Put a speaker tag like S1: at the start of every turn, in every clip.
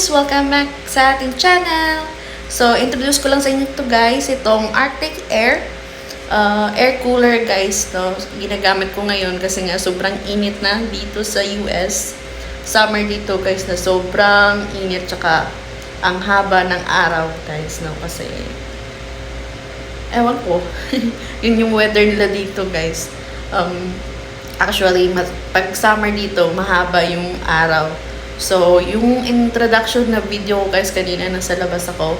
S1: guys! Welcome back sa ating channel! So, introduce ko lang sa inyo to guys, itong Arctic Air air cooler guys, no? Ginagamit ko ngayon kasi nga sobrang init na dito sa US. Summer dito guys na sobrang init, tsaka ang haba ng araw guys, no? Kasi ewan ko, yun yung weather nila dito guys. Actually, pag summer dito, mahaba yung araw. So, yung introduction na video ko guys, kanina nasa labas ako.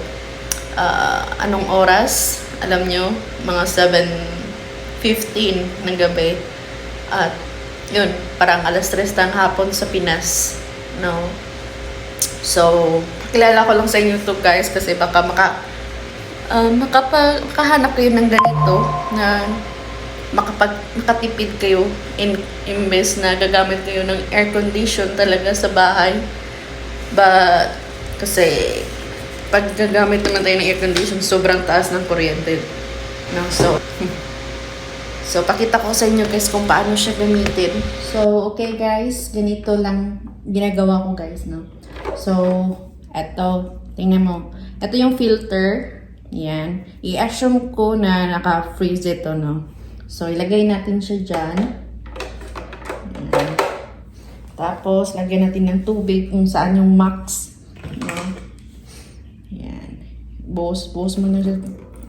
S1: Anong oras? Alam nyo, mga 7:15 ng gabi. At yun, parang alas 3 ng hapon sa Pinas. No? So, pakilala ko lang sa inyo to guys kasi baka makahanap kayo ng ganito na makatipid kayo imbes na gagamit kayo ng air condition talaga sa bahay. But kasi pag gagamit naman tayo ng air condition, sobrang taas ng kuryente, no? So pakita ko sa inyo guys kung paano siya gamitin. So okay guys, ganito lang ginagawa ko guys, no? So eto, tingnan mo, ito yung filter. Yan, i-assume ko na naka-freeze ito, no? So, ilagay natin siya dyan. Ayan. Tapos, lagyan natin ng tubig kung saan yung max. Ayan. Ayan. Buhos mo na siya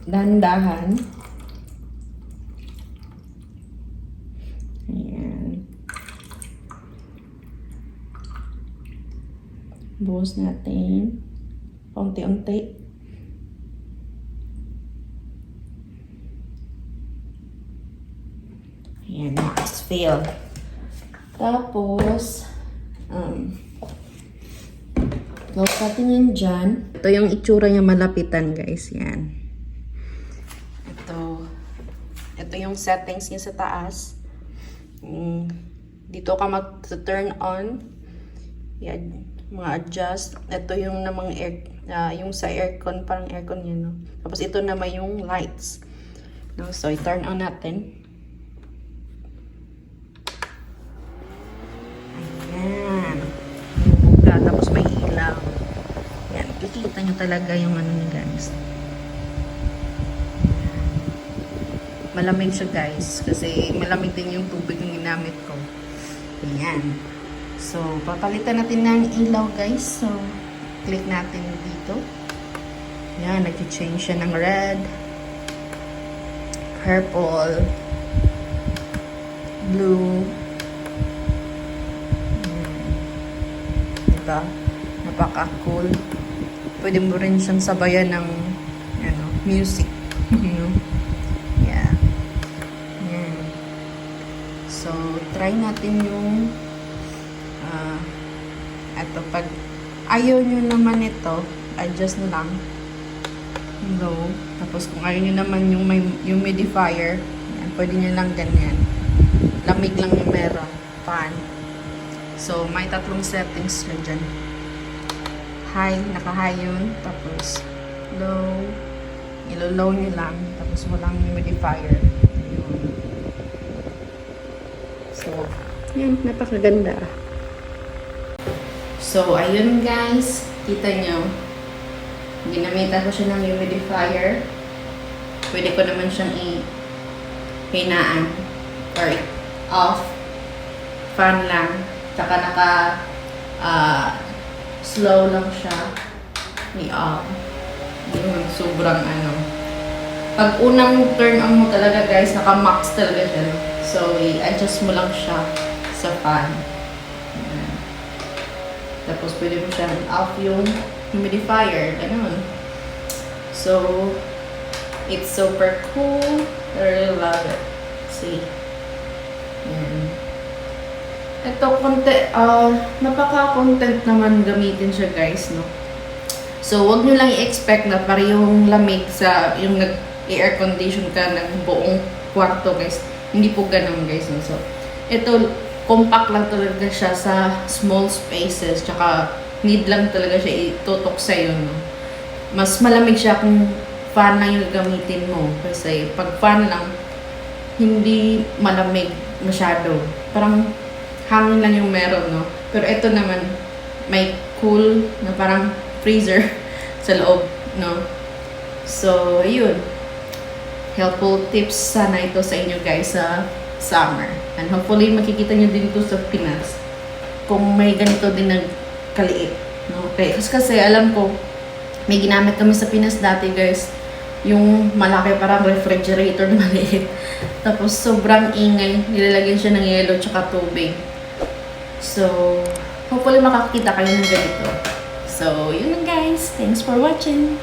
S1: dahan-dahan. Ayan. Buhos natin. Unti-unti. Ayan, next fail. Tapos, close natin yan dyan. Ito yung itsura niya malapitan, guys. Yan. Ito yung settings niya sa taas. Dito ka mag-turn on. Yan, mga adjust. Ito yung namang yung sa aircon, parang aircon yan, no? Tapos ito naman yung lights. No? So, i-turn on natin. Ayan. Buga, tapos may ilaw. Ayan, kikita nyo talaga yung ano niya guys. Malamig siya guys, kasi malamig din yung tubig yung ginamit ko. Ayan. So, papalitan natin ng ilaw guys. So, click natin dito. Ayan, nag-change siya ng red, purple, blue. Diba? Napaka-cool. Pwede mo rin siyang sabayan ng music. Yeah. Yan. So, try natin yung eto, pag ayaw nyo naman ito, adjust na lang. Low. Tapos kung ayaw nyo naman yung may humidifier, yan, pwede nyo lang ganyan. Lamig lang yung meron. Fan. So, may tatlong settings na dyan. High, naka-high yun. Tapos, low. Ilo-low nyo lang. Tapos, walang humidifier. Yun. So, yan. Napakaganda. So, ayun guys. Kita nyo. Ginamitan ko siya ng humidifier. Pwede ko naman siyang hinaan. Or off. Fan lang. Tsaka slow lang siya. Yun, sobrang Pag unang turn on mo talaga guys, naka-max talaga siya. So, i-adjust mo lang siya sa fan. Ayan. Tapos, pwede mo siyang off yung humidifier. Ganun. So, it's super cool. I really love it. See? Ayan. Ito, napaka-content naman gamitin siya guys, no? So, wag nyo lang i-expect na parehong lamig sa yung nag-air condition ka ng buong kwarto guys. Hindi po ganun guys, no? So, ito, compact lang talaga siya sa small spaces. Tsaka, need lang talaga siya itutok sa'yo, no? Mas malamig siya kung fan lang yung gamitin mo. Kasi, pag fan lang, hindi malamig masyado. Parang, hangin lang yung meron, no? Pero ito naman, may cool na parang freezer sa loob, no? So, ayun. Helpful tips sana ito sa inyo guys sa summer. And hopefully makikita nyo din ito sa Pinas kung may ganito din nagkaliit, no? Okay, kasi alam ko may ginamit kami sa Pinas dati guys, yung malaki parang refrigerator na maliit. Tapos sobrang ingay, nilalagyan siya ng yelo tsaka tubig. So, hopefully makakita kayo ng ganito. So, yun lang guys. Thanks for watching.